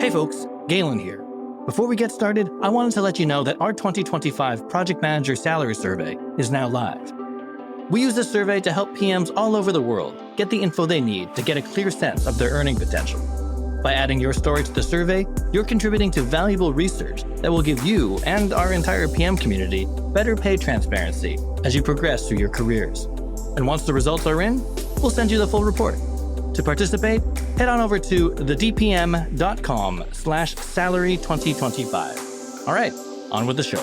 Hey folks, Galen here. Before we get started, I wanted to let you know that our 2025 Project Manager Salary Survey is now live. We use this survey to help PMs all over the world get the info they need to get a clear sense of their earning potential. By adding your story to the survey, you're contributing to valuable research that will give you and our entire PM community better pay transparency as you progress through your careers. And once the results are in, we'll send you the full report. To participate, head on over to thedpm.com/salary2025. All right, on with the show.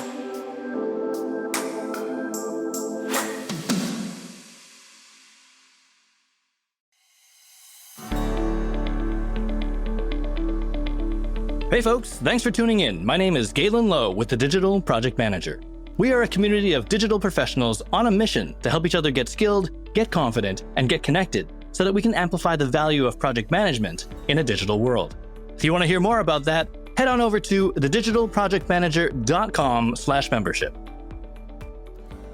Hey folks, thanks for tuning in. My name is Galen Low with the Digital Project Manager. We are a community of digital professionals on a mission to help each other get skilled, get confident, and get connected so that we can amplify the value of project management in a digital world. If you want to hear more about that, head on over to thedigitalprojectmanager.com/membership.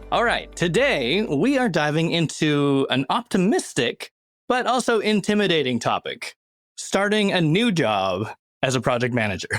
All right, today we are diving into an optimistic but also intimidating topic: starting a new job as a project manager.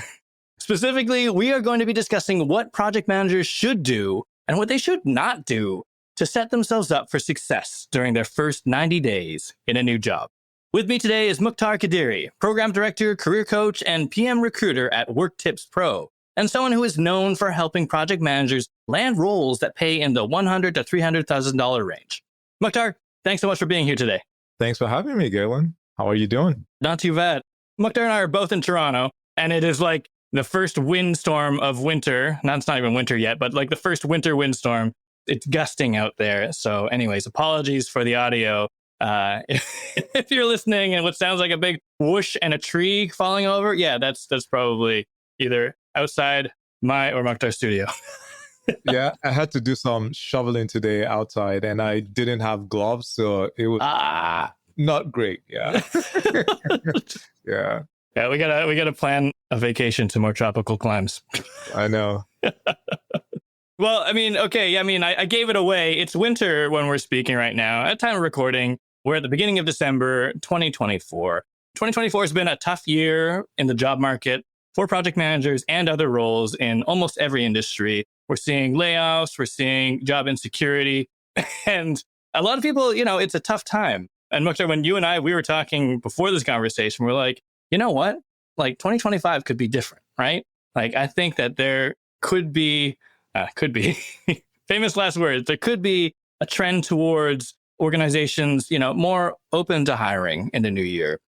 Specifically, we are going to be discussing what project managers should do and what they should not do to set themselves up for success during their first 90 days in a new job. With me today is Mukhtar Kadiri, Program Director, Career Coach, and PM Recruiter at WorkTipsPro, and someone who is known for helping project managers land roles that pay in the $100,000 to $300,000 range. Mukhtar, thanks so much for being here today. Thanks for having me, Galen. How are you doing? Not too bad. Mukhtar and I are both in Toronto, and it is like the first windstorm of winter. It's not even winter yet, but like the first winter windstorm. It's gusting out there. So anyways, apologies for the audio. If you're listening and what sounds like a big whoosh and a tree falling over, yeah, that's probably either outside my or Mukhtar's studio. Yeah, I had to do some shoveling today outside and I didn't have gloves, so it was not great. Yeah. Yeah. Yeah, we gotta plan a vacation to more tropical climes. I know. Well, I mean, okay. I gave it away. It's winter when we're speaking right now. At time of recording, we're at the beginning of December, 2024. 2024 has been a tough year in the job market for project managers and other roles in almost every industry. We're seeing layoffs, we're seeing job insecurity, and a lot of people, it's a tough time. And Mukhtar, when you and I, we were talking before this conversation, we're like, you know what? Like 2025 could be different, right? Like, I think that there could be famous last words. There could be a trend towards organizations, more open to hiring in the new year.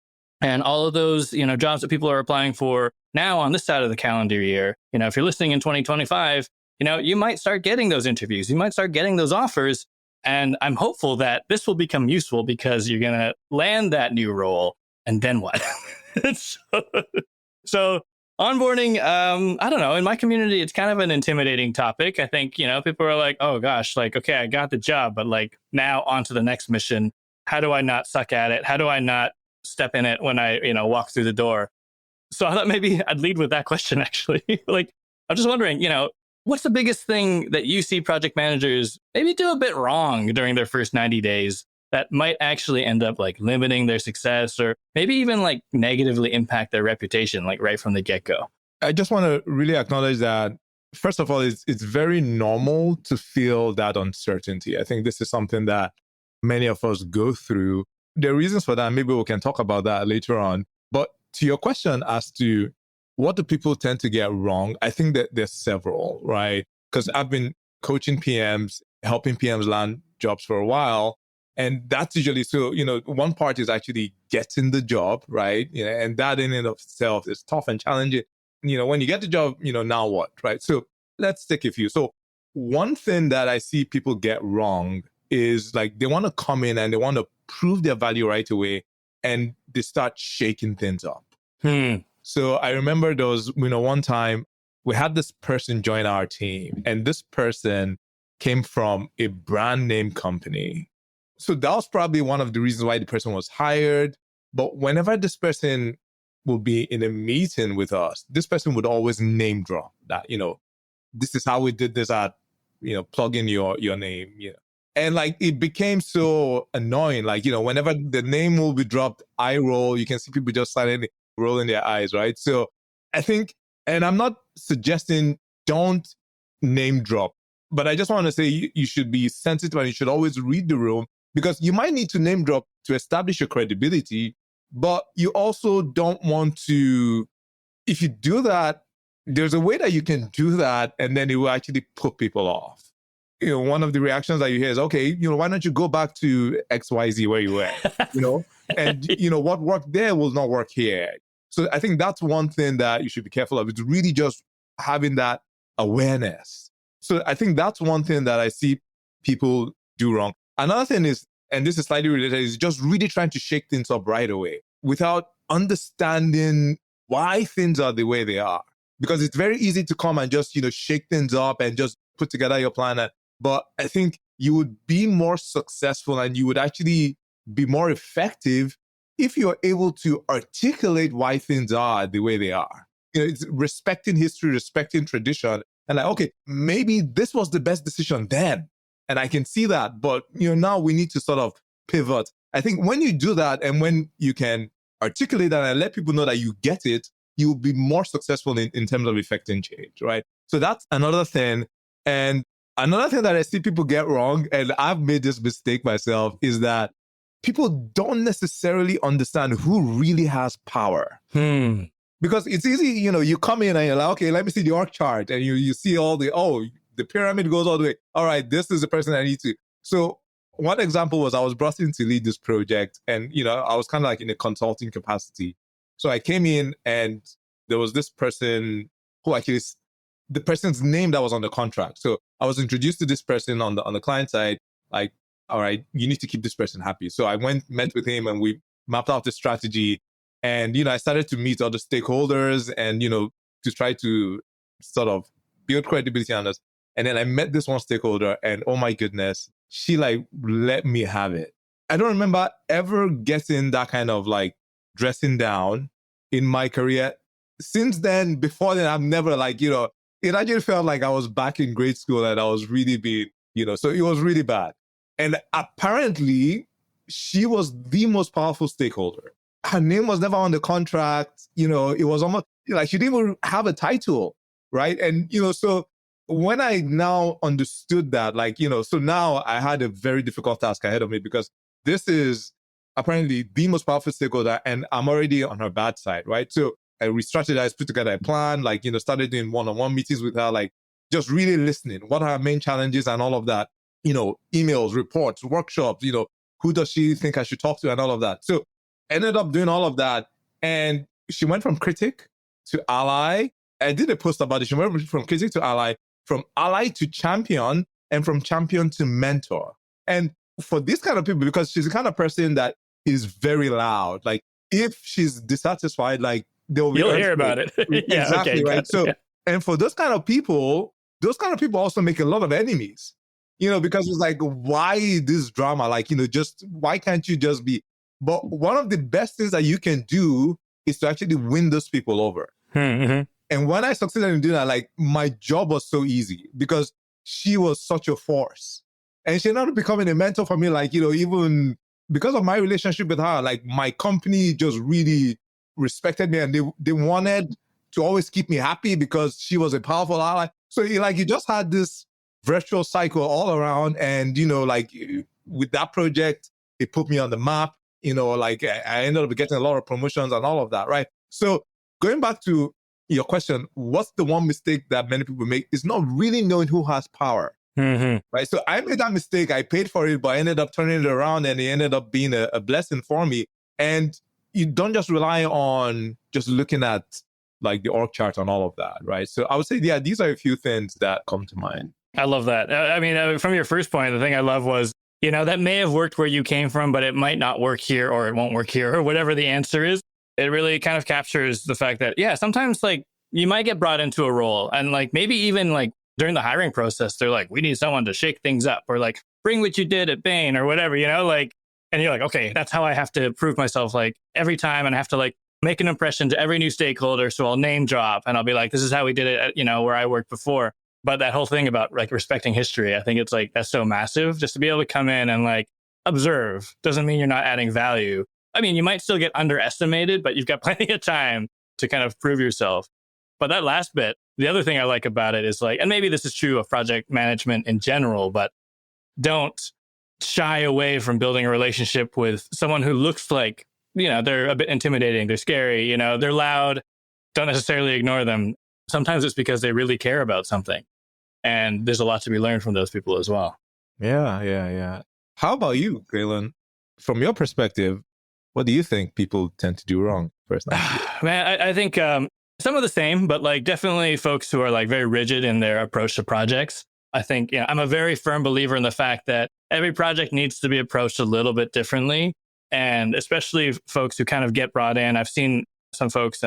And all of those, jobs that people are applying for now on this side of the calendar year, if you're listening in 2025, you might start getting those interviews. You might start getting those offers. And I'm hopeful that this will become useful because you're going to land that new role. And then what? So onboarding, I don't know. In my community, it's kind of an intimidating topic. I think, people are like, oh gosh, like, okay, I got the job, but like now on to the next mission. How do I not suck at it? How do I not step in it when I, walk through the door? So I thought maybe I'd lead with that question, actually. Like, I'm just wondering, what's the biggest thing that you see project managers maybe do a bit wrong during their first 90 days that might actually end up like limiting their success or maybe even like negatively impact their reputation, like right from the get-go? I just want to really acknowledge that, first of all, it's very normal to feel that uncertainty. I think this is something that many of us go through. There are reasons for that. Maybe we can talk about that later on. But to your question as to what do people tend to get wrong, I think that there's several, right? Because I've been coaching PMs, helping PMs land jobs for a while. And that's usually, so, one part is actually getting the job, right? And that in and of itself is tough and challenging. When you get the job, now what, right? So let's take a few. So one thing that I see people get wrong is like they want to come in and they want to prove their value right away and they start shaking things up. So I remember there was, one time we had this person join our team and this person came from a brand name company. So that was probably one of the reasons why the person was hired. But whenever this person will be in a meeting with us, this person would always name drop that, this is how we did this at, plug in your name, And like, it became so annoying. Like, whenever the name will be dropped, eye roll, you can see people just silently rolling their eyes, right? So I think, and I'm not suggesting don't name drop, but I just want to say you should be sensitive and you should always read the room, because you might need to name drop to establish your credibility, but you also don't want to, if you do that, there's a way that you can do that and then it will actually put people off. One of the reactions that you hear is, okay, why don't you go back to XYZ where you were, and, what worked there will not work here. So I think that's one thing that you should be careful of. It's really just having that awareness. So I think that's one thing that I see people do wrong. Another thing is, and this is slightly related, is just really trying to shake things up right away without understanding why things are the way they are. Because it's very easy to come and just, shake things up and just put together your plan. But I think you would be more successful and you would actually be more effective if you're able to articulate why things are the way they are. It's respecting history, respecting tradition. And like, okay, maybe this was the best decision then. And I can see that. But, now we need to sort of pivot. I think when you do that and when you can articulate that and let people know that you get it, you'll be more successful in terms of effecting change, right? So that's another thing. And another thing that I see people get wrong, and I've made this mistake myself, is that people don't necessarily understand who really has power. Because it's easy, you come in and you're like, okay, let me see the org chart. And you see all the pyramid goes all the way. All right, this is the person I need to. So one example was I was brought in to lead this project and, I was kind of like in a consulting capacity. So I came in and there was this person who actually, the person's name that was on the contract. So I was introduced to this person on the client side, like, all right, you need to keep this person happy. So I met with him and we mapped out the strategy. And, I started to meet other stakeholders and, to try to sort of build credibility on us. And then I met this one stakeholder and oh my goodness, she like let me have it. I don't remember ever getting that kind of like dressing down in my career. Since then, before then, I've never like, it actually felt like I was back in grade school and I was really being, so it was really bad. And apparently she was the most powerful stakeholder. Her name was never on the contract. It was almost like she didn't even have a title, right? And, so when I now understood that, like, so now I had a very difficult task ahead of me because this is apparently the most powerful stakeholder and I'm already on her bad side, right? So I re-strategized, put together a plan, like, started doing one-on-one meetings with her, like just really listening. What are her main challenges and all of that? Emails, reports, workshops, who does she think I should talk to and all of that. So I ended up doing all of that. And she went from critic to ally. I did a post about it. She went from critic to ally, from ally to champion, and from champion to mentor. And for this kind of people, because she's the kind of person that is very loud, like if she's dissatisfied, like they'll You'll hear about it. Yeah, exactly, okay, right? So, and for those kind of people also make a lot of enemies, because it's like, why this drama? Like, just why can't you just be? But one of the best things that you can do is to actually win those people over. Mm-hmm. And when I succeeded in doing that, like my job was so easy because she was such a force. And she ended up becoming a mentor for me, like, even because of my relationship with her, like my company just really respected me and they wanted to always keep me happy because she was a powerful ally. So you just had this virtual cycle all around. And, like with that project, it put me on the map. Like I ended up getting a lot of promotions and all of that, right? So going back to your question, what's the one mistake that many people make is not really knowing who has power, right? So I made that mistake. I paid for it, but I ended up turning it around and it ended up being a blessing for me. And you don't just rely on just looking at like the org chart and all of that, right? So I would say, yeah, these are a few things that come to mind. I love that. I mean, from your first point, the thing I love was, that may have worked where you came from, but it might not work here or it won't work here or whatever the answer is. It really kind of captures the fact that, yeah, sometimes like you might get brought into a role and like maybe even like during the hiring process, they're like, we need someone to shake things up or like bring what you did at Bain or whatever, like, and you're like, okay, that's how I have to prove myself like every time and I have to like make an impression to every new stakeholder. So I'll name drop and I'll be like, this is how we did it at, where I worked before. But that whole thing about like respecting history, I think it's like, that's so massive just to be able to come in and like observe doesn't mean you're not adding value. I mean, you might still get underestimated, but you've got plenty of time to kind of prove yourself. But that last bit, the other thing I like about it is like, and maybe this is true of project management in general, but don't shy away from building a relationship with someone who looks like, they're a bit intimidating, they're scary, they're loud. Don't necessarily ignore them. Sometimes it's because they really care about something. And there's a lot to be learned from those people as well. Yeah. How about you, Galen? From your perspective, what do you think people tend to do wrong first? Man, I think some of the same, but like definitely folks who are like very rigid in their approach to projects. I think I'm a very firm believer in the fact that every project needs to be approached a little bit differently. And especially folks who kind of get brought in. I've seen some folks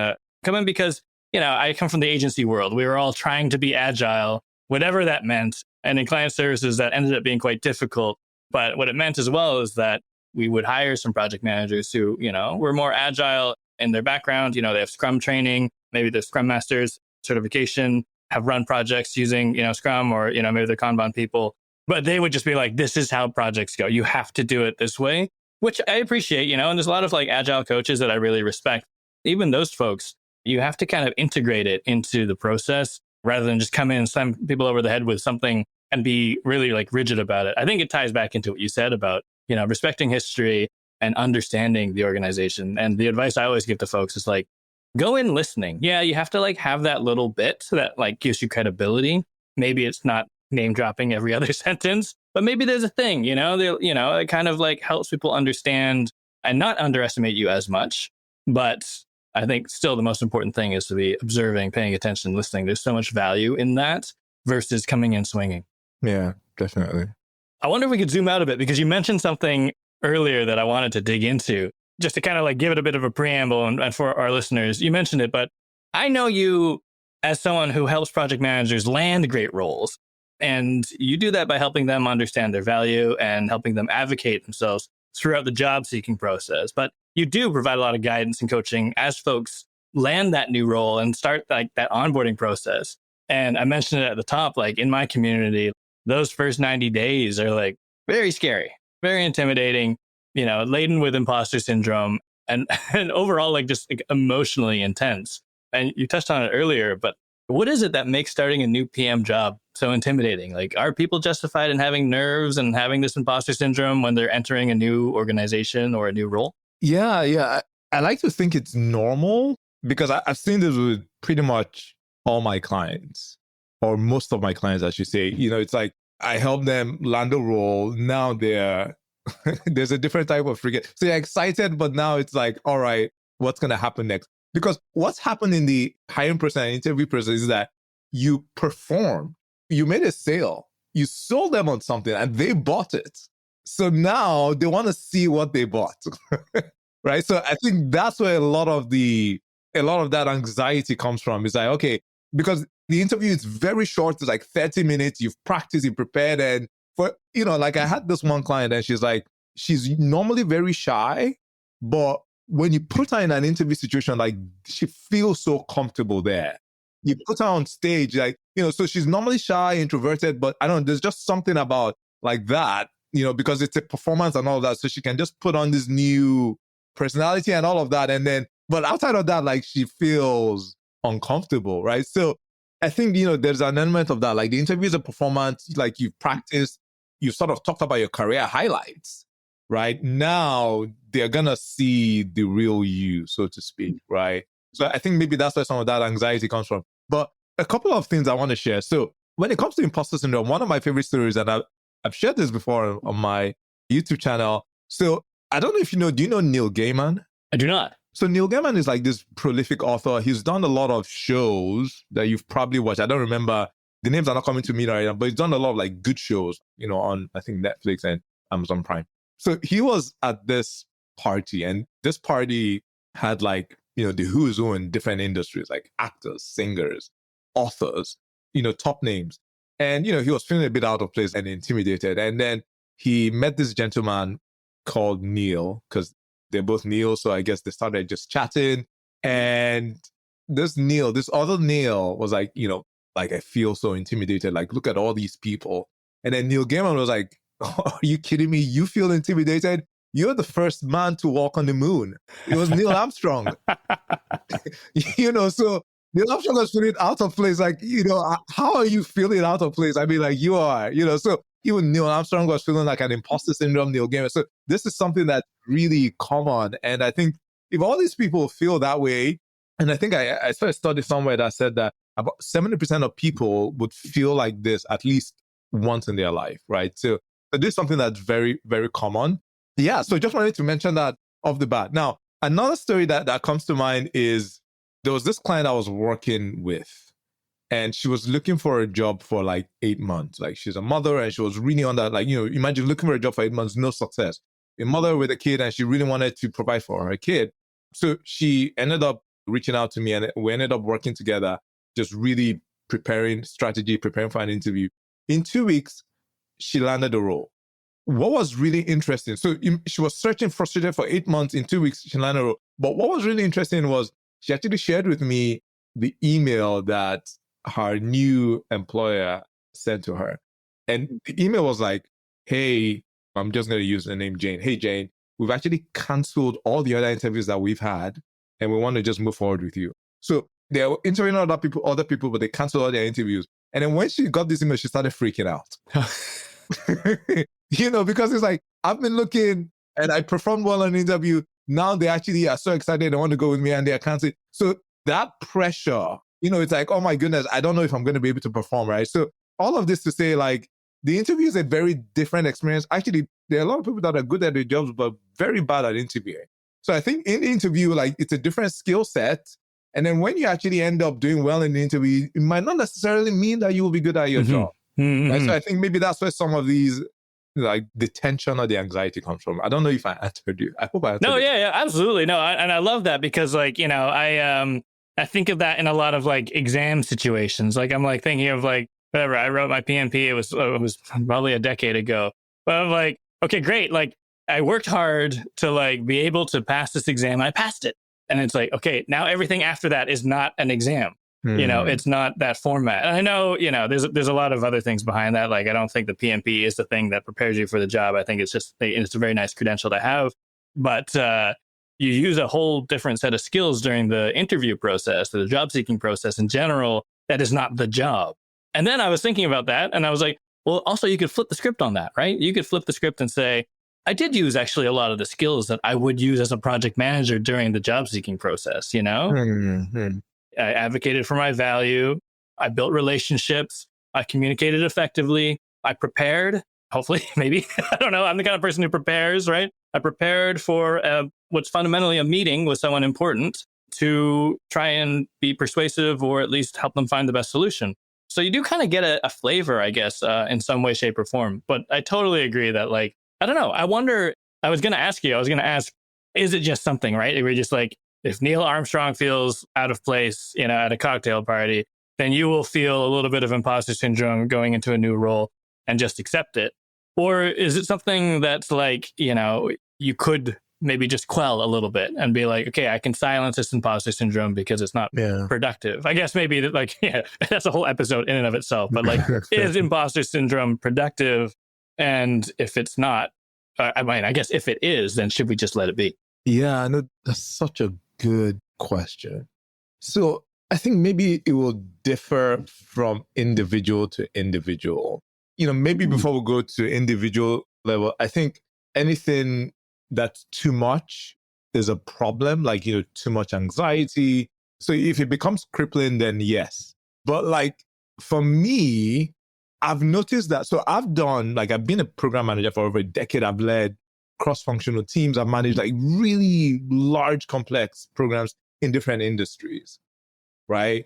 come in because, I come from the agency world. We were all trying to be agile, whatever that meant. And in client services, that ended up being quite difficult. But what it meant as well is that we would hire some project managers who, were more agile in their background. They have Scrum training, maybe they're Scrum Masters certification, have run projects using, Scrum, or, maybe they're Kanban people. But they would just be like, this is how projects go. You have to do it this way, which I appreciate, and there's a lot of like agile coaches that I really respect. Even those folks, you have to kind of integrate it into the process rather than just come in and slam people over the head with something and be really like rigid about it. I think it ties back into what you said about, respecting history and understanding the organization. And the advice I always give to folks is like, go in listening. Yeah, you have to like have that little bit that like gives you credibility. Maybe it's not name dropping every other sentence, but maybe there's a thing, it kind of like helps people understand and not underestimate you as much. But I think still the most important thing is to be observing, paying attention, listening. There's so much value in that versus coming in swinging. Yeah, definitely. I wonder if we could zoom out a bit, because you mentioned something earlier that I wanted to dig into, just to kind of like give it a bit of a preamble and for our listeners. You mentioned it, but I know you as someone who helps project managers land great roles. And you do that by helping them understand their value and helping them advocate themselves throughout the job seeking process. But you do provide a lot of guidance and coaching as folks land that new role and start like that onboarding process. And I mentioned it at the top, like in my community, those first 90 days are like very scary, very intimidating, laden with imposter syndrome and overall like just like, emotionally intense. And you touched on it earlier, but what is it that makes starting a new PM job so intimidating? Like, are people justified in having nerves and having this imposter syndrome when they're entering a new organization or a new role? Yeah. I like to think it's normal because I've seen this with pretty much all my clients, or most of my clients, I should say. It's like I help them land a role. Now there's a different type of frigate. So you're excited, but now it's like, all right, what's going to happen next? Because what's happened in the hiring process and interview process is that you performed, you made a sale, you sold them on something and they bought it. So now they want to see what they bought, right? So I think that's where a lot of that anxiety comes from. It's like, okay, because the interview is very short. It's like 30 minutes. You've practiced, you've prepared. And like I had this one client and she's normally very shy, but when you put her in an interview situation, like she feels so comfortable there. You put her on stage, like, so she's normally shy, introverted, but I don't know, there's just something about like that, because it's a performance and all of that. So she can just put on this new personality and all of that. And then, but outside of that, like she feels uncomfortable, right? So I think, there's an element of that. Like the interview is a performance, like you've practiced, you sort of talked about your career highlights, right? Now they're going to see the real you, so to speak, right? So I think maybe that's where some of that anxiety comes from. But a couple of things I want to share. So when it comes to imposter syndrome, one of my favorite stories, and I've shared this before on my YouTube channel. So I don't know if do you know Neil Gaiman? I do not. So Neil Gaiman is like this prolific author. He's done a lot of shows that you've probably watched. I don't remember. The names are not coming to me right now, but he's done a lot of like good shows, on I think Netflix and Amazon Prime. So he was at this party, and this party had like, the who's who in different industries, like actors, singers, authors, top names. And, he was feeling a bit out of place and intimidated. And then he met this gentleman called Neil, because they're both Neil. So I guess they started just chatting. And this other Neil was like, like, I feel so intimidated. Like, look at all these people. And then Neil Gaiman was like, oh, are you kidding me? You feel intimidated? You're the first man to walk on the moon. It was Neil Armstrong. So Neil Armstrong was feeling out of place. Like, how are you feeling out of place? I mean, like you are, so even Neil Armstrong was feeling like an imposter syndrome, Neil Gaiman. So this is something that's really common. And I think if all these people feel that way, and I think I saw a study somewhere that said that about 70% of people would feel like this at least once in their life, right? So this is something that's very, very common. Yeah, so just wanted to mention that off the bat. Now, another story that comes to mind is there was this client I was working with, and she was looking for a job for like 8 months. Like, she's a mother and she was really on that, like, imagine looking for a job for 8 months, no success. A mother with a kid, and she really wanted to provide for her kid. So she ended up reaching out to me, and we ended up working together, just really preparing strategy, preparing for an interview. In 2 weeks, she landed a role. What was really interesting, so she was searching frustrated for 8 months. In 2 weeks, she landed a role. But what was really interesting was she actually shared with me the email that her new employer sent to her. And the email was like, hey, I'm just going to use the name Jane. Hey, Jane, we've actually canceled all the other interviews that we've had, and we want to just move forward with you. So they were interviewing other people, but they canceled all their interviews. And then when she got this email, she started freaking out. Because it's like, I've been looking and I performed well on an interview. Now they actually are so excited they want to go with me, and they are canceling. So that pressure, it's like, oh my goodness, I don't know if I'm going to be able to perform, right? So all of this to say, like, the interview is a very different experience. Actually, there are a lot of people that are good at their jobs, but very bad at interviewing. So I think in the interview, like, it's a different skill set. And then when you actually end up doing well in the interview, it might not necessarily mean that you will be good at your job. Mm-hmm. Right? So I think maybe that's where some of these, like, the tension or the anxiety comes from. I don't know if I answered you. I hope I answered. No, yeah, absolutely. No, and I love that because, like, I think of that in a lot of like exam situations. Like, I'm like thinking of like, whatever, I wrote my PMP. It was probably a decade ago, but I'm like, okay, great. Like, I worked hard to like be able to pass this exam. I passed it. And it's like, okay, now everything after that is not an exam. It's not that format. And I know, there's a lot of other things behind that. Like, I don't think the PMP is the thing that prepares you for the job. I think it's a very nice credential to have. But you use a whole different set of skills during the interview process, the job seeking process in general, that is not the job. And then I was thinking about that, and I was like, well, also you could flip the script on that, right? You could flip the script and say, I did use actually a lot of the skills that I would use as a project manager during the job seeking process, Mm-hmm. I advocated for my value. I built relationships. I communicated effectively. I prepared. Hopefully, maybe, I don't know. I'm the kind of person who prepares, right? I prepared for what's fundamentally a meeting with someone important to try and be persuasive or at least help them find the best solution. So you do kind of get a flavor, I guess, in some way, shape, or form. But I totally agree that, like, I don't know. I wonder, I was going to ask, is it just something, right? We're just like, if Neil Armstrong feels out of place, at a cocktail party, then you will feel a little bit of imposter syndrome going into a new role and just accept it. Or is it something that's like, you could maybe just quell a little bit and be like, okay, I can silence this imposter syndrome because it's not productive. I guess maybe that's a whole episode in and of itself. But like, is imposter syndrome productive? And if it's not, I guess if it is, then should we just let it be? Yeah, I know, that's such a good question. So I think maybe it will differ from individual to individual. Maybe before we go to individual level, I think anything that's too much is a problem, like, too much anxiety. So if it becomes crippling, then yes. But like, for me, I've noticed that. So I've been a program manager for over a decade. I've led cross-functional teams. I've managed like really large, complex programs in different industries, right?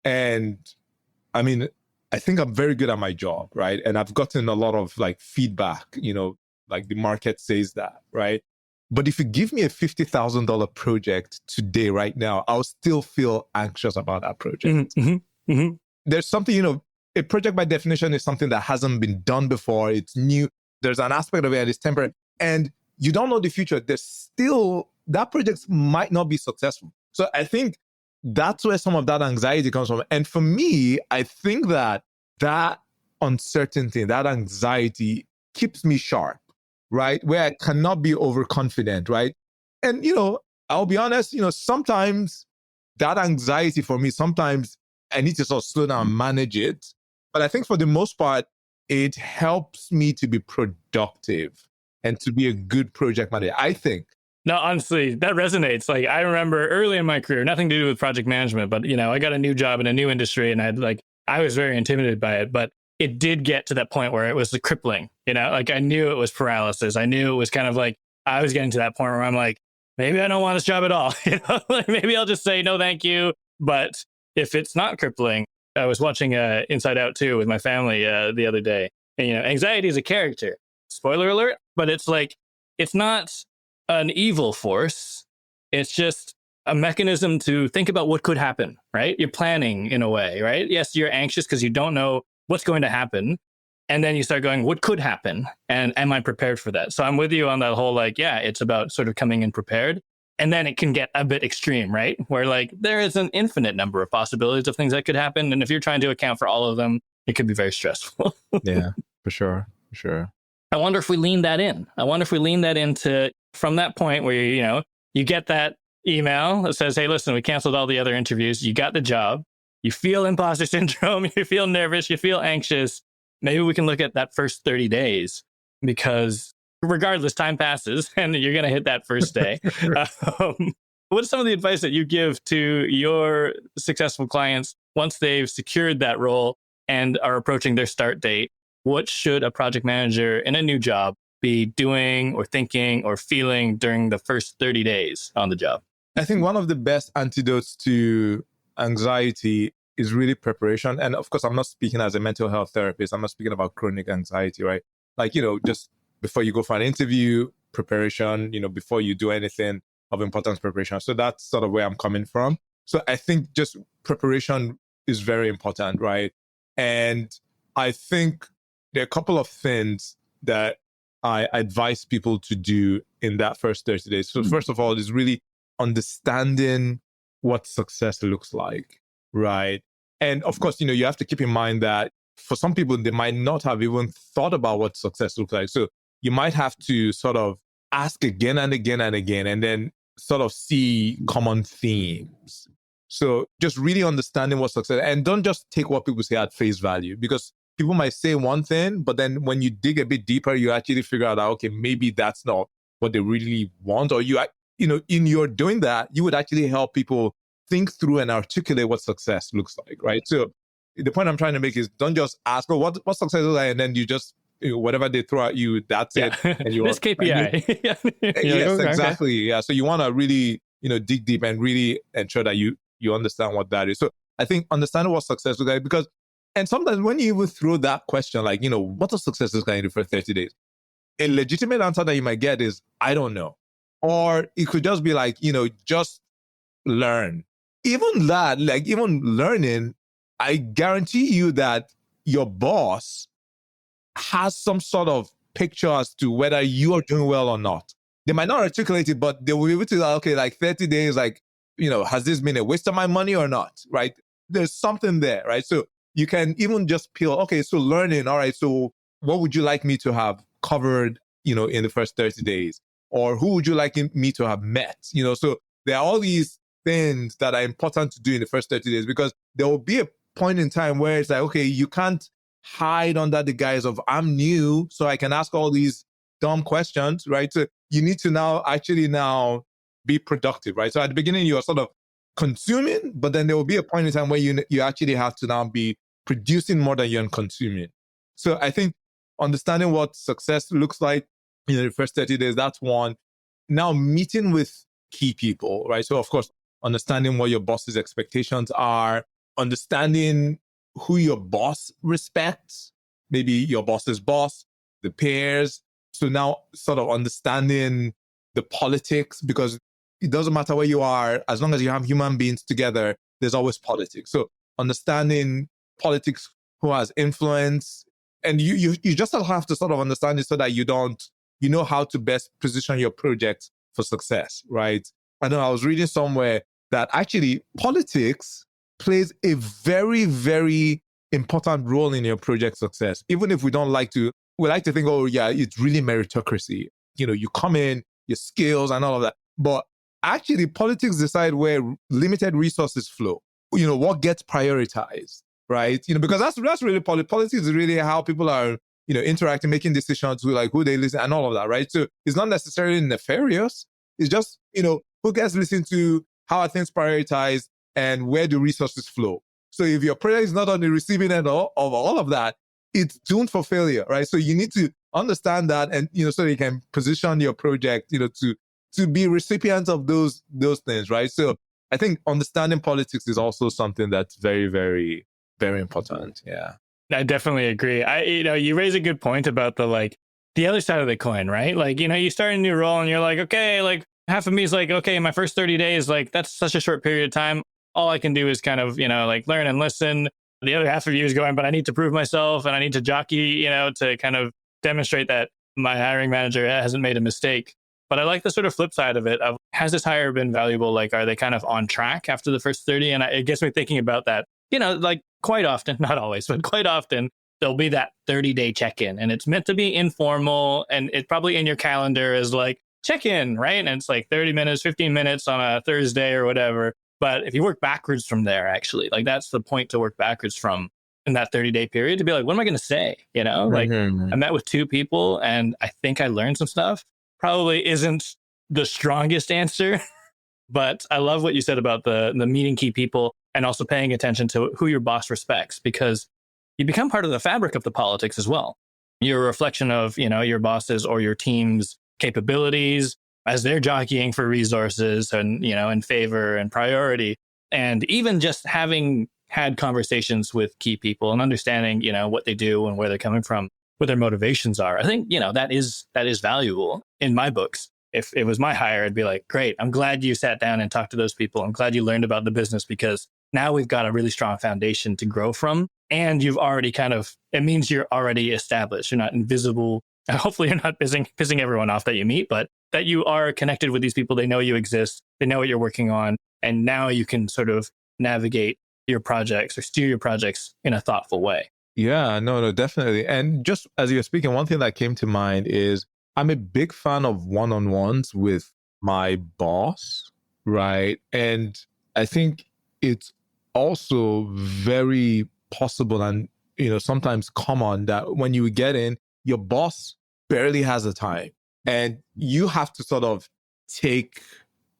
And I mean, I think I'm very good at my job, right? And I've gotten a lot of like feedback, like the market says that, right? But if you give me a $50,000 project today, right now, I'll still feel anxious about that project. Mm-hmm. Mm-hmm. There's something, a project by definition is something that hasn't been done before. It's new. There's an aspect of it that is temporary. And you don't know the future. There's still, that project might not be successful. So I think that's where some of that anxiety comes from. And for me, I think that uncertainty, that anxiety keeps me sharp, right? Where I cannot be overconfident, right? And, I'll be honest, sometimes that anxiety for me, sometimes I need to sort of slow down and manage it. But I think for the most part, it helps me to be productive and to be a good project manager, I think. No, honestly, that resonates. Like, I remember early in my career, nothing to do with project management, but I got a new job in a new industry, and I was very intimidated by it, but it did get to that point where it was crippling. Like, I knew it was paralysis. I knew it was kind of like I was getting to that point where I'm like, maybe I don't want this job at all. Like, maybe I'll just say no, thank you. But if it's not crippling, I was watching Inside Out 2 with my family the other day, and anxiety is a character. Spoiler alert, but it's like, it's not an evil force. It's just a mechanism to think about what could happen, right? You're planning in a way, right? Yes, you're anxious because you don't know what's going to happen. And then you start going, what could happen? And am I prepared for that? So I'm with you on that whole, it's about sort of coming in prepared. And then it can get a bit extreme, right? Where there is an infinite number of possibilities of things that could happen. And if you're trying to account for all of them, it could be very stressful. Yeah, for sure. For sure. I wonder if we lean that in. I wonder if we lean that into from that point where, you get that email that says, hey, listen, we canceled all the other interviews. You got the job. You feel imposter syndrome. You feel nervous. You feel anxious. Maybe we can look at that first 30 days, because regardless, time passes and you're going to hit that first day. What's some of the advice that you give to your successful clients once they've secured that role and are approaching their start date? What should a project manager in a new job be doing or thinking or feeling during the first 30 days on the job? I think one of the best antidotes to anxiety is really preparation. And of course, I'm not speaking as a mental health therapist. I'm not speaking about chronic anxiety, right? Just before you go for an interview, preparation, before you do anything of importance, preparation. So that's sort of where I'm coming from. So I think just preparation is very important, right? And I think there are a couple of things that I advise people to do in that first 30 days. So first of all, is really understanding what success looks like, right? And of course, you have to keep in mind that for some people, they might not have even thought about what success looks like. So you might have to sort of ask again and again and again, and then sort of see common themes. So just really understanding what success, and don't just take what people say at face value, because people might say one thing, but then when you dig a bit deeper, you actually figure out, okay, maybe that's not what they really want. Or in your doing that, you would actually help people think through and articulate what success looks like, right? So the point I'm trying to make is, don't just ask, oh, what success is like, and then you just, whatever they throw at you, that's it. And you this KPI. Yes, exactly. Yeah. So you want to really, dig deep and really ensure that you understand what that is. So I think understanding what success looks like, because, and sometimes when you even throw that question, what does success look like in the first 30 days? A legitimate answer that you might get is, I don't know. Or it could just be just learn. Even that, even learning, I guarantee you that your boss has some sort of picture as to whether you are doing well or not. They might not articulate it, but they will be able to, 30 days, has this been a waste of my money or not, right? There's something there, right? So you can even just peel, okay, so learning, all right, so what would you like me to have covered, in the first 30 days? Or who would you like me to have met? So there are all these things that are important to do in the first 30 days, because there will be a point in time where it's like, okay, you can't hide under the guise of, I'm new, so I can ask all these dumb questions, right? So you need to now be productive, right? So at the beginning, you are sort of consuming, but then there will be a point in time where you actually have to now be producing more than you're consuming. So I think understanding what success looks like in the first 30 days, that's one. Now meeting with key people, right? So of course, understanding what your boss's expectations are, understanding who your boss respects, maybe your boss's boss, the peers. So now sort of understanding the politics, because it doesn't matter where you are, as long as you have human beings together, there's always politics. So understanding politics, who has influence, and you just have to sort of understand it so that you know how to best position your project for success, right? I know I was reading somewhere that actually politics plays a very, very important role in your project success. Even if we like to think, oh yeah, it's really meritocracy. You come in, your skills and all of that. But actually politics decide where limited resources flow, what gets prioritized, right? Because that's really politics is really how people are, interacting, making decisions with like who they listen and all of that, right? So it's not necessarily nefarious. It's just, who gets listened to, how are things prioritized, and where do resources flow. So if your project is not on the receiving end of all of that, it's doomed for failure, right? So you need to understand that, and so you can position your project, to be recipients of those things, right? So I think understanding politics is also something that's very, very, very important. Yeah, I definitely agree. You raise a good point about the other side of the coin, right? Like, you start a new role and you're like, okay, like half of me is like, okay, my first 30 days, like that's such a short period of time. All I can do is kind of, like learn and listen. The other half of you is going, but I need to prove myself and I need to jockey, to kind of demonstrate that my hiring manager hasn't made a mistake. But I like the sort of flip side of it of, has this hire been valuable? Like, are they kind of on track after the first 30? And it gets me thinking about that, like quite often, not always, but quite often, there'll be that 30-day check-in and it's meant to be informal and it's probably in your calendar as like check-in, right? And it's like 30 minutes, 15 minutes on a Thursday or whatever. But if you work backwards from there, actually, like that's the point to work backwards from in that 30-day period to be like, what am I going to say? Like I met with 2 people and I think I learned some stuff. Probably isn't the strongest answer, but I love what you said about the meeting key people and also paying attention to who your boss respects, because you become part of the fabric of the politics as well. You're a reflection of, your bosses or your team's capabilities as they're jockeying for resources and, in favor and priority. And even just having had conversations with key people and understanding, what they do and where they're coming from, what their motivations are. I think, that is valuable in my books. If it was my hire, I'd be like, great, I'm glad you sat down and talked to those people. I'm glad you learned about the business because now we've got a really strong foundation to grow from. And you've already it means you're already established. You're not invisible. Hopefully you're not pissing everyone off that you meet, but that you are connected with these people. They know you exist. They know what you're working on. And now you can sort of navigate your projects or steer your projects in a thoughtful way. Yeah, no, definitely. And just as you're speaking, one thing that came to mind is I'm a big fan of one-on-ones with my boss, right? And I think it's also very possible and, sometimes common that when you get in, your boss barely has the time and you have to sort of take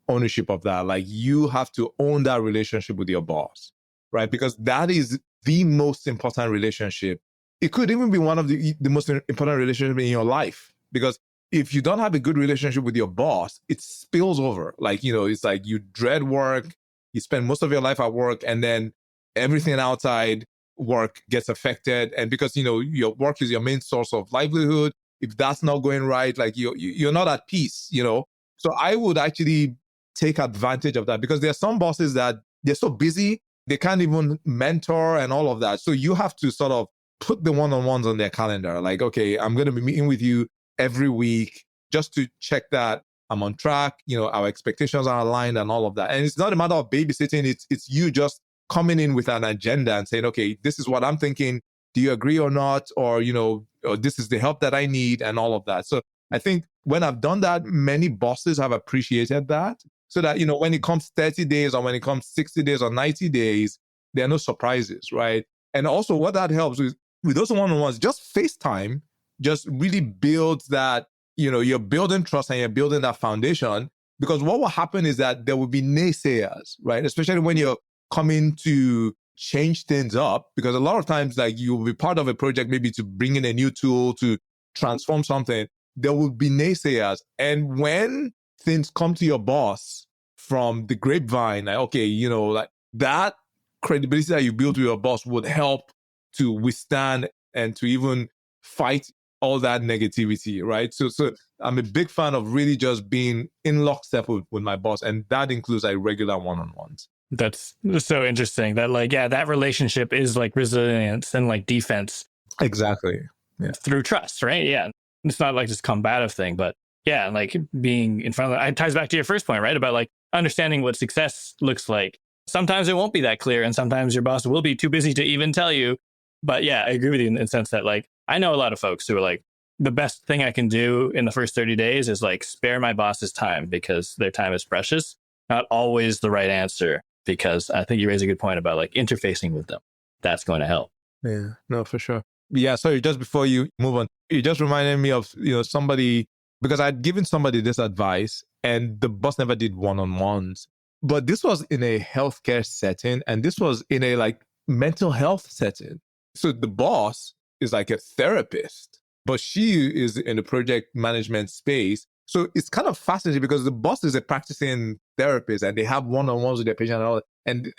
ownership of that. Like you have to own that relationship with your boss, right? Because that is the most important relationship. It could even be one of the most important relationships in your life. Because if you don't have a good relationship with your boss, it spills over. Like, it's like you dread work, you spend most of your life at work, and then everything outside work gets affected. And because, your work is your main source of livelihood, if that's not going right, like you're not at peace, So I would actually take advantage of that because there are some bosses that they're so busy, they can't even mentor and all of that. So you have to sort of put the one-on-ones on their calendar. Like, okay, I'm going to be meeting with you every week just to check that I'm on track, our expectations are aligned and all of that. And it's not a matter of babysitting. It's you just coming in with an agenda and saying, okay, this is what I'm thinking. Do you agree or not? Or, or this is the help that I need and all of that. So I think when I've done that, many bosses have appreciated that. So that, when it comes 30 days or when it comes 60 days or 90 days, there are no surprises, right? And also what that helps with those one-on-ones, just FaceTime just really builds that, you're building trust and you're building that foundation. Because what will happen is that there will be naysayers, right? Especially when you're coming to change things up, because a lot of times, like you'll be part of a project, maybe to bring in a new tool to transform something, there will be naysayers. And when things come to your boss from the grapevine, like, okay, like that credibility that you build with your boss would help to withstand and to even fight all that negativity, right? So I'm a big fan of really just being in lockstep with my boss. And that includes like regular one-on-ones. That's so interesting that that relationship is like resilience and like defense. Exactly. Yeah. Through trust, right? Yeah. It's not like this combative thing, but yeah, like being in front of it ties back to your first point, right? About like understanding what success looks like. Sometimes it won't be that clear and sometimes your boss will be too busy to even tell you. But yeah, I agree with you in the sense that like, I know a lot of folks who are like the best thing I can do in the first 30 days is like spare my boss's time because their time is precious. Not always the right answer, because I think you raise a good point about like interfacing with them. That's going to help. Yeah, no, for sure. Yeah, sorry, just before you move on, it just reminded me of, somebody, because I'd given somebody this advice and the boss never did one-on-ones. But this was in a healthcare setting and this was in a like mental health setting. So the boss is like a therapist, but she is in the project management space. So it's kind of fascinating because the boss is a practicing therapist and they have one-on-ones with their patient and all that. And,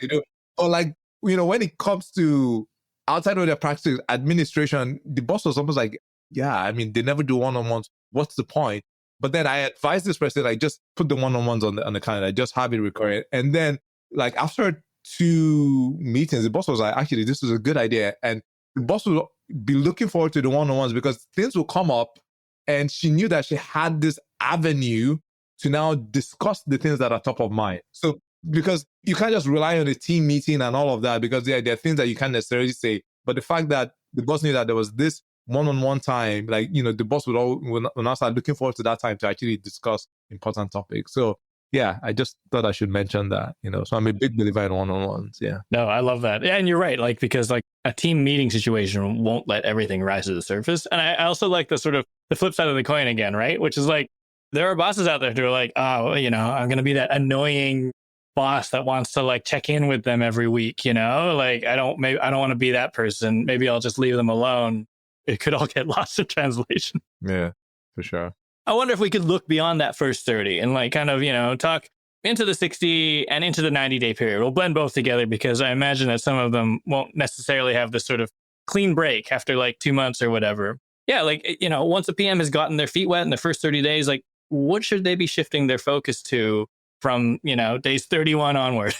or like, when it comes to outside of their practice administration, the boss was almost like, yeah, I mean, they never do one-on-ones. What's the point? But then I advised this person, like, just put the one-on-ones on the calendar, just have it recurring. And then, like, after 2 meetings, the boss was like, actually, this is a good idea. And the boss will be looking forward to the one-on-ones because things will come up. And she knew that she had this avenue to now discuss the things that are top of mind. So, because you can't just rely on a team meeting and all of that, because there are things that you can't necessarily say. But the fact that the boss knew that there was this one-on-one time, like, the boss will now start looking forward to that time to actually discuss important topics. So yeah, I just thought I should mention that, so I'm a big believer in one-on-ones. Yeah. No, I love that. Yeah, and you're right. Like, because like a team meeting situation won't let everything rise to the surface. And I also like the sort of the flip side of the coin again, right? Which is like, there are bosses out there who are like, oh, I'm going to be that annoying boss that wants to like check in with them every week, like I don't want to be that person. Maybe I'll just leave them alone. It could all get lost in translation. Yeah, for sure. I wonder if we could look beyond that first 30 and like kind of, talk into the 60 and into the 90-day period. We'll blend both together because I imagine that some of them won't necessarily have this sort of clean break after like 2 months or whatever. Yeah, like, once a PM has gotten their feet wet in the first 30 days, like what should they be shifting their focus to from, days 31 onward?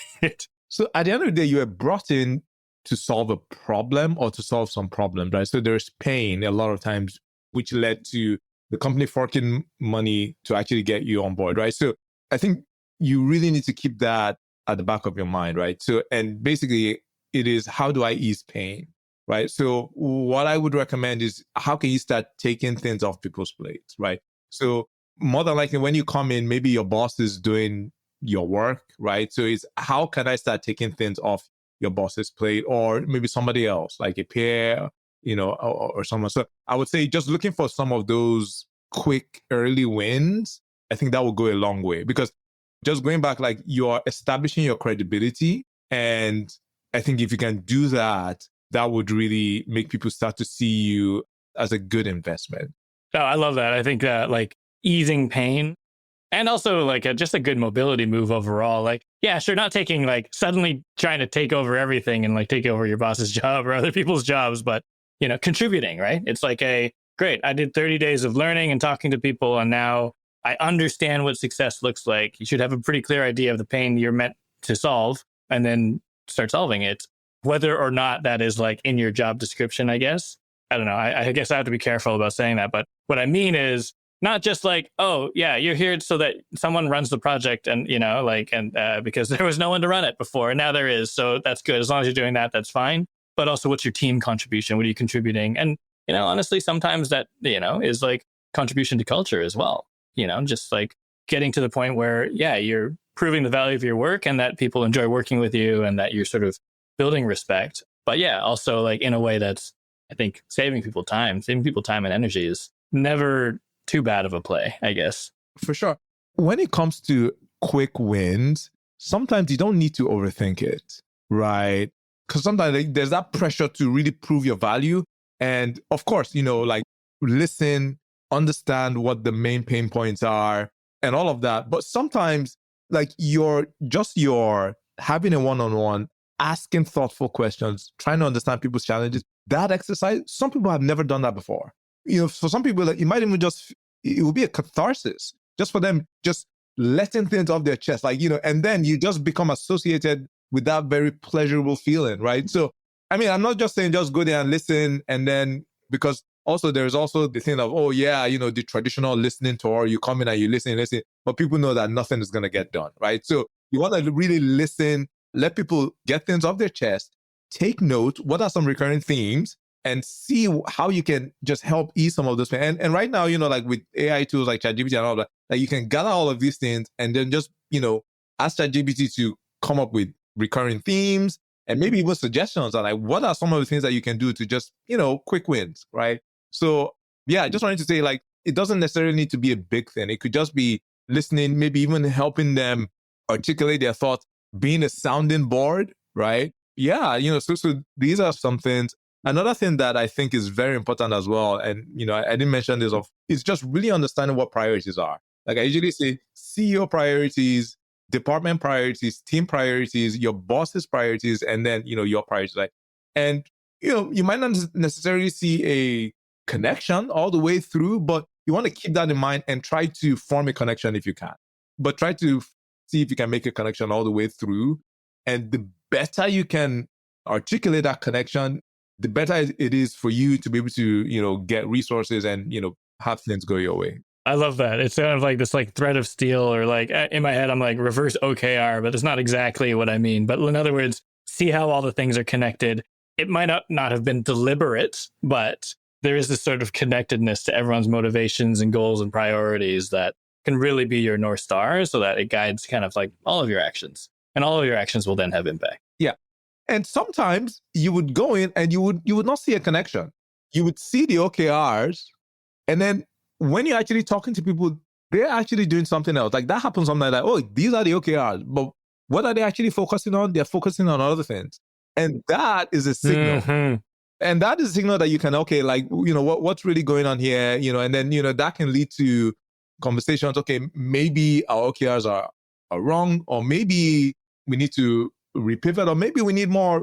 So at the end of the day, you are brought in to solve a problem or to solve some problems, right? So there's pain a lot of times, which led to the company forking money to actually get you on board, right? So I think you really need to keep that at the back of your mind, right? So, and basically it is, how do I ease pain, right? So what I would recommend is, how can you start taking things off people's plates, right? So more than likely, when you come in, maybe your boss is doing your work, right? So it's, how can I start taking things off your boss's plate, or maybe somebody else, like a peer, or someone. So I would say just looking for some of those quick early wins. I think that will go a long way, because just going back, like, you're establishing your credibility. And I think if you can do that, that would really make people start to see you as a good investment. Oh, I love that. I think that like easing pain, and also like just a good mobility move overall. Like, yeah, sure, not taking like suddenly trying to take over everything and like take over your boss's job or other people's jobs, but, contributing, right? It's like, great, I did 30 days of learning and talking to people, and now I understand what success looks like. You should have a pretty clear idea of the pain you're meant to solve and then start solving it, whether or not that is like in your job description, I guess. I don't know. I guess I have to be careful about saying that. But what I mean is, not just like, oh, yeah, you're here so that someone runs the project and, because there was no one to run it before and now there is. So that's good. As long as you're doing that, that's fine. But also, what's your team contribution? What are you contributing? And, honestly, sometimes that, is like contribution to culture as well. Just like getting to the point where, yeah, you're proving the value of your work and that people enjoy working with you and that you're sort of building respect. But yeah, also like in a way that's, I think, saving people time and energy is never too bad of a play, I guess. For sure. When it comes to quick wins, sometimes you don't need to overthink it, right? Because sometimes there's that pressure to really prove your value. And of course, like, listen, understand what the main pain points are and all of that. But sometimes, like, you're having a one-on-one, asking thoughtful questions, trying to understand people's challenges. That exercise, some people have never done that before. For some people, like, it might even it will be a catharsis just for them, just letting things off their chest, like, and then you just become associated with that very pleasurable feeling, right? So, I mean, I'm not just saying just go there and listen, and then, because also there's also the thing of, oh yeah, the traditional listening tour, you come in and you listen, but people know that nothing is going to get done, right? So you want to really listen, let people get things off their chest, take note, what are some recurring themes, and see how you can just help ease some of those pain. And right now, like with AI tools like ChatGPT and all that, like you can gather all of these things and then just, ask ChatGPT to come up with recurring themes and maybe even suggestions on like what are some of the things that you can do to just, quick wins, right? So yeah, I just wanted to say like, it doesn't necessarily need to be a big thing. It could just be listening, maybe even helping them articulate their thoughts, being a sounding board, right? Yeah, so these are some things. Another thing that I think is very important as well, and I didn't mention this is just really understanding what priorities are. Like I usually say, CEO priorities, department priorities, team priorities, your boss's priorities, and then your priorities. Like, and you might not necessarily see a connection all the way through, but you want to keep that in mind and try to form a connection if you can. But try to see if you can make a connection all the way through. And the better you can articulate that connection, the better it is for you to be able to, get resources and, have things go your way. I love that. It's kind of like this like thread of steel, or like in my head, I'm like reverse OKR, but it's not exactly what I mean. But in other words, see how all the things are connected. It might not have been deliberate, but there is this sort of connectedness to everyone's motivations and goals and priorities that can really be your North Star, so that it guides kind of like all of your actions, and all of your actions will then have impact. Yeah. And sometimes you would go in and you would not see a connection. You would see the OKRs, and then when you're actually talking to people, they're actually doing something else. Like that happens sometimes like, oh, these are the OKRs, but what are they actually focusing on? They're focusing on other things. And that is a signal. Mm-hmm. And that is a signal that you can, okay, like, what's really going on here, and then, that can lead to conversations. Okay, maybe our OKRs are wrong, or maybe we need to repivot, or maybe we need more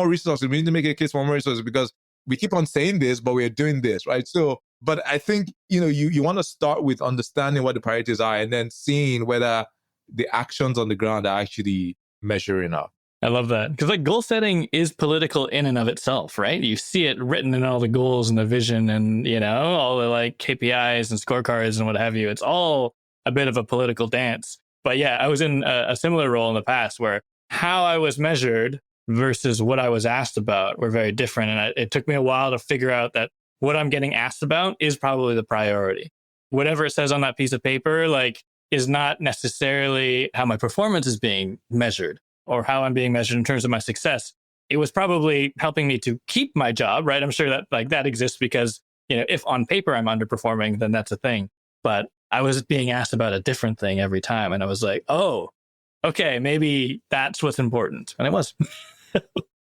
resources. We need to make a case for more resources because we keep on saying this, but we're doing this, right? So, but I think, you want to start with understanding what the priorities are and then seeing whether the actions on the ground are actually measuring up. I love that. Because like goal setting is political in and of itself, right? You see it written in all the goals and the vision and, all the like KPIs and scorecards and what have you. It's all a bit of a political dance. But yeah, I was in a similar role in the past where how I was measured versus what I was asked about were very different. And it took me a while to figure out that what I'm getting asked about is probably the priority. Whatever it says on that piece of paper, like, is not necessarily how my performance is being measured or how I'm being measured in terms of my success. It was probably helping me to keep my job, right? I'm sure that like that exists because, if on paper I'm underperforming, then that's a thing. But I was being asked about a different thing every time. And I was like, oh, okay, maybe that's what's important. And it was.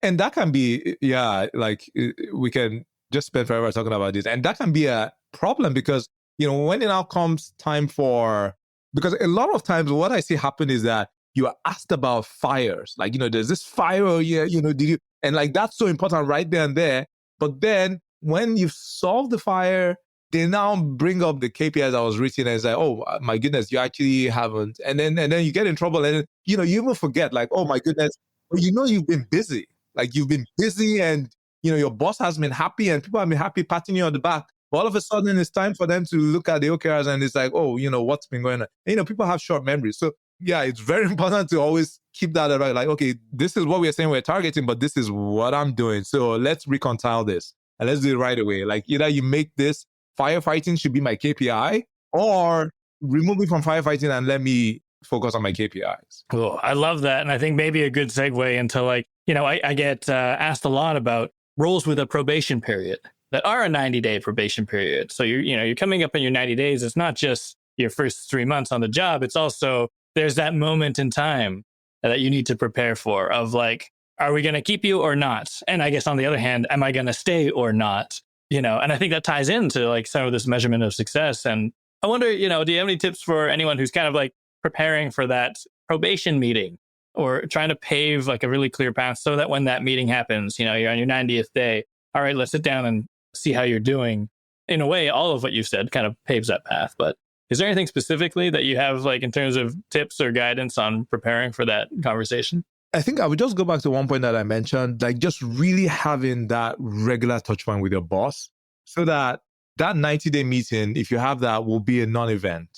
And that can be, yeah, like we can just spend forever talking about this. And that can be a problem because, when it now comes time because a lot of times what I see happen is that you are asked about fires. Like, there's this fire here, did you? And like, that's so important right there and there. But then when you've solved the fire, they now bring up the KPIs that was written and say, oh my goodness, you actually haven't. And then you get in trouble. And then, you even forget like, oh my goodness, well, you've been busy. Like you've been busy and, your boss has been happy and people have been happy patting you on the back. But all of a sudden it's time for them to look at the OKRs and it's like, oh, what's been going on? And, people have short memories. So yeah, it's very important to always keep that around. Like, okay, this is what we're saying we're targeting, but this is what I'm doing. So let's reconcile this and let's do it right away. Like either you make this firefighting should be my KPI or remove me from firefighting and let me focus on my KPIs. Cool. I love that. And I think maybe a good segue into like, I get asked a lot about roles with a probation period that are a 90-day probation period. So you're coming up in your 90 days. It's not just your first 3 months on the job. It's also, there's that moment in time that you need to prepare for of like, are we going to keep you or not? And I guess on the other hand, am I going to stay or not? And I think that ties into like some of this measurement of success. And I wonder, do you have any tips for anyone who's kind of like preparing for that probation meeting or trying to pave like a really clear path so that when that meeting happens, you're on your 90th day, all right, let's sit down and see how you're doing. In a way, all of what you said kind of paves that path. But is there anything specifically that you have like in terms of tips or guidance on preparing for that conversation? I think I would just go back to one point that I mentioned, like just really having that regular touch point with your boss so that 90-day meeting, if you have that, will be a non-event.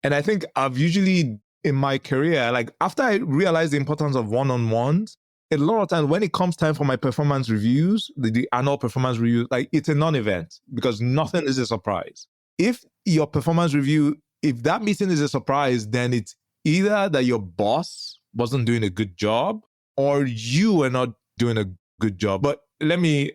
And I think I've usually in my career, like after I realized the importance of one-on-ones, a lot of times when it comes time for my performance reviews, the annual performance review, like it's a non-event because nothing is a surprise. If your performance review, if that meeting is a surprise, then it's either that your boss wasn't doing a good job or you were not doing a good job. But let me,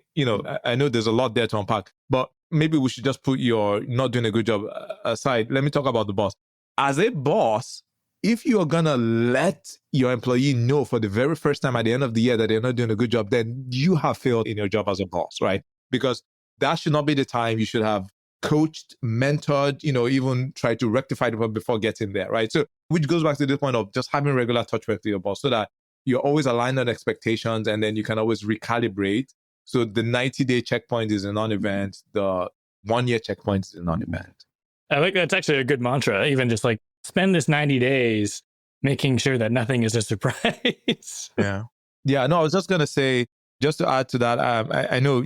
I know there's a lot there to unpack, but maybe we should just put your not doing a good job aside. Let me talk about the boss. As a boss, if you're going to let your employee know for the very first time at the end of the year that they're not doing a good job, then you have failed in your job as a boss, right? Because that should not be the time. You should have coached, mentored, even try to rectify the problem before getting there, right? So, which goes back to the point of just having regular touch with your boss so that you're always aligned on expectations and then you can always recalibrate. So the 90-day checkpoint is a non-event. The 1-year checkpoint is a non-event. I think that's actually a good mantra. Even just like spend this 90 days making sure that nothing is a surprise. Yeah. Yeah. No, I was just going to say, just to add to that, I know,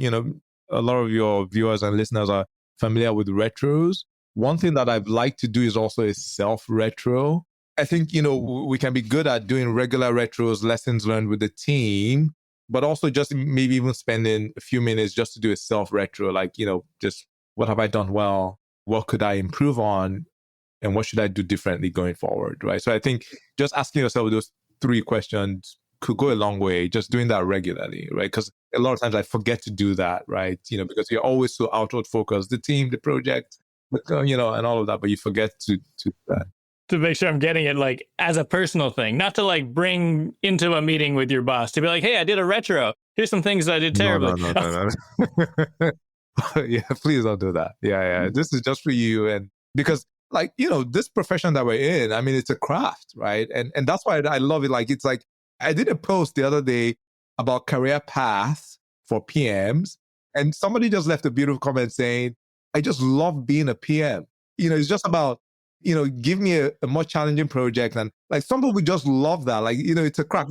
a lot of your viewers and listeners are familiar with retros. One thing that I've liked to do is also a self-retro. I think, we can be good at doing regular retros, lessons learned with the team, but also just maybe even spending a few minutes just to do a self-retro, like, just what have I done well? What could I improve on? And what should I do differently going forward, right? So I think just asking yourself those 3 questions could go a long way, just doing that regularly, right? Because a lot of times I forget to do that, right? Because you're always so outward focused, the team, the project, and all of that, but you forget to do that. To make sure I'm getting it like as a personal thing, not to like bring into a meeting with your boss to be like, hey, I did a retro. Here's some things I did terribly. No. Yeah, please don't do that. Yeah. This is just for you. And because this profession that we're in, I mean, it's a craft, right? And that's why I love it. Like, it's like, I did a post the other day about career paths for PMs. And somebody just left a beautiful comment saying, I just love being a PM. It's just about, give me a more challenging project. And like some people just love that. Like, it's a craft.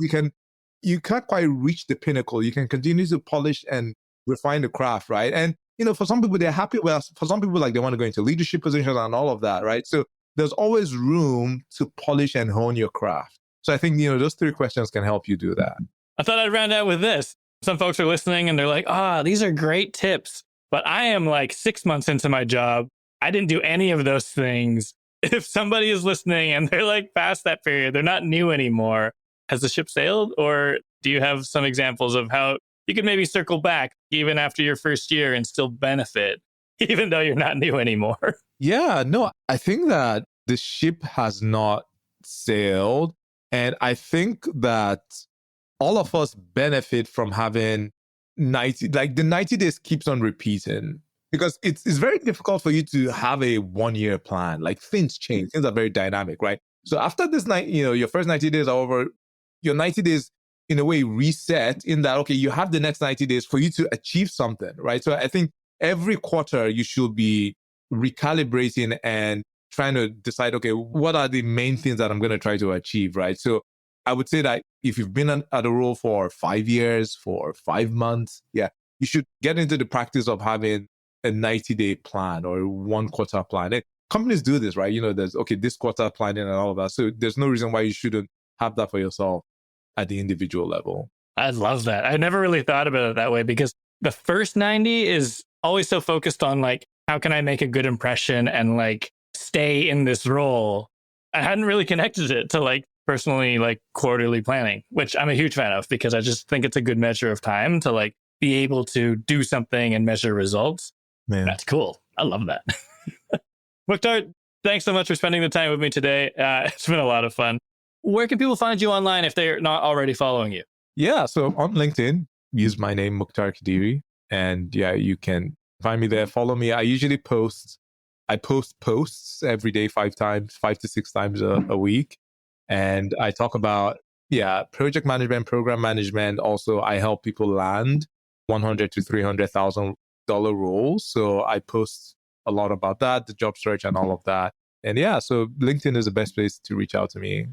You can't quite reach the pinnacle. You can continue to polish and refine the craft, right? And, for some people, they're happy. Well, for some people, like they want to go into leadership positions and all of that, right? So there's always room to polish and hone your craft. So I think, those 3 questions can help you do that. I thought I'd round out with this. Some folks are listening and they're like, these are great tips, but I am like 6 months into my job. I didn't do any of those things. If somebody is listening and they're like past that period, they're not new anymore, has the ship sailed? Or do you have some examples of how you could maybe circle back even after your first year and still benefit, even though you're not new anymore? Yeah, no, I think that the ship has not sailed. And I think that all of us benefit from having 90, like the 90 days keeps on repeating because it's very difficult for you to have a 1-year plan. Like things change, things are very dynamic, right? So after this night, your first 90 days are over, your 90 days in a way reset in that, okay, you have the next 90 days for you to achieve something, right? So I think every quarter you should be recalibrating and trying to decide, okay, what are the main things that I'm going to try to achieve, right? So I would say that if you've been at a role for 5 years, for 5 months, you should get into the practice of having a 90-day plan or 1 quarter plan. And companies do this, right? There's, okay, this quarter planning and all of that. So there's no reason why you shouldn't have that for yourself at the individual level. I love that. I never really thought about it that way because the first 90 is always so focused on like, how can I make a good impression and like stay in this role? I hadn't really connected it to like personally like quarterly planning, which I'm a huge fan of because I just think it's a good measure of time to like be able to do something and measure results. Man. That's cool. I love that. Mukhtar, thanks so much for spending the time with me today. It's been a lot of fun. Where can people find you online if they're not already following you? Yeah, so on LinkedIn, use my name, Mukhtar Kadiri. And you can find me there. Follow me. I usually post posts every day, 5 to 6 times a week. And I talk about, project management, program management. Also, I help people land $100,000 to $300,000 roles. So I post a lot about that, the job search and all of that. And so LinkedIn is the best place to reach out to me.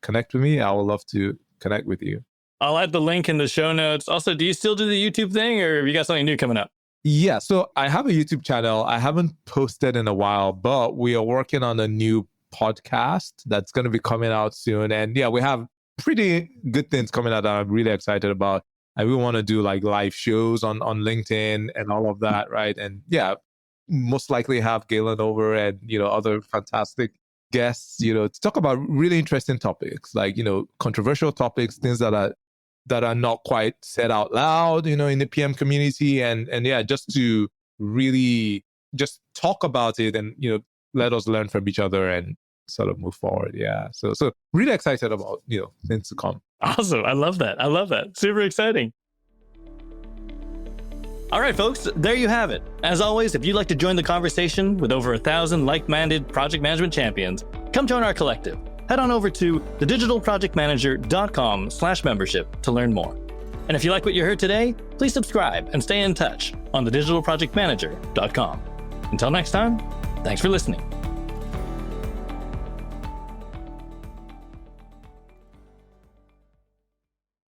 Connect with me. I would love to connect with you. I'll add the link in the show notes. Also, do you still do the YouTube thing or have you got something new coming up? Yeah, so I have a YouTube channel. I haven't posted in a while, but we are working on a new podcast that's going to be coming out soon. And we have pretty good things coming out that I'm really excited about. I really want to do like live shows on LinkedIn and all of that, right? And yeah, most likely have Galen over and, other fantastic guests, to talk about really interesting topics, like, controversial topics, things that are not quite said out loud, in the PM community. And yeah, just to really just talk about it and, let us learn from each other and sort of move forward. Yeah. So really excited about, things to come. Awesome. I love that. Super exciting. All right, folks, there you have it. As always, if you'd like to join the conversation with over 1,000 like-minded project management champions, come join our collective. Head on over to thedigitalprojectmanager.com/membership to learn more. And if you like what you heard today, please subscribe and stay in touch on thedigitalprojectmanager.com. Until next time, thanks for listening.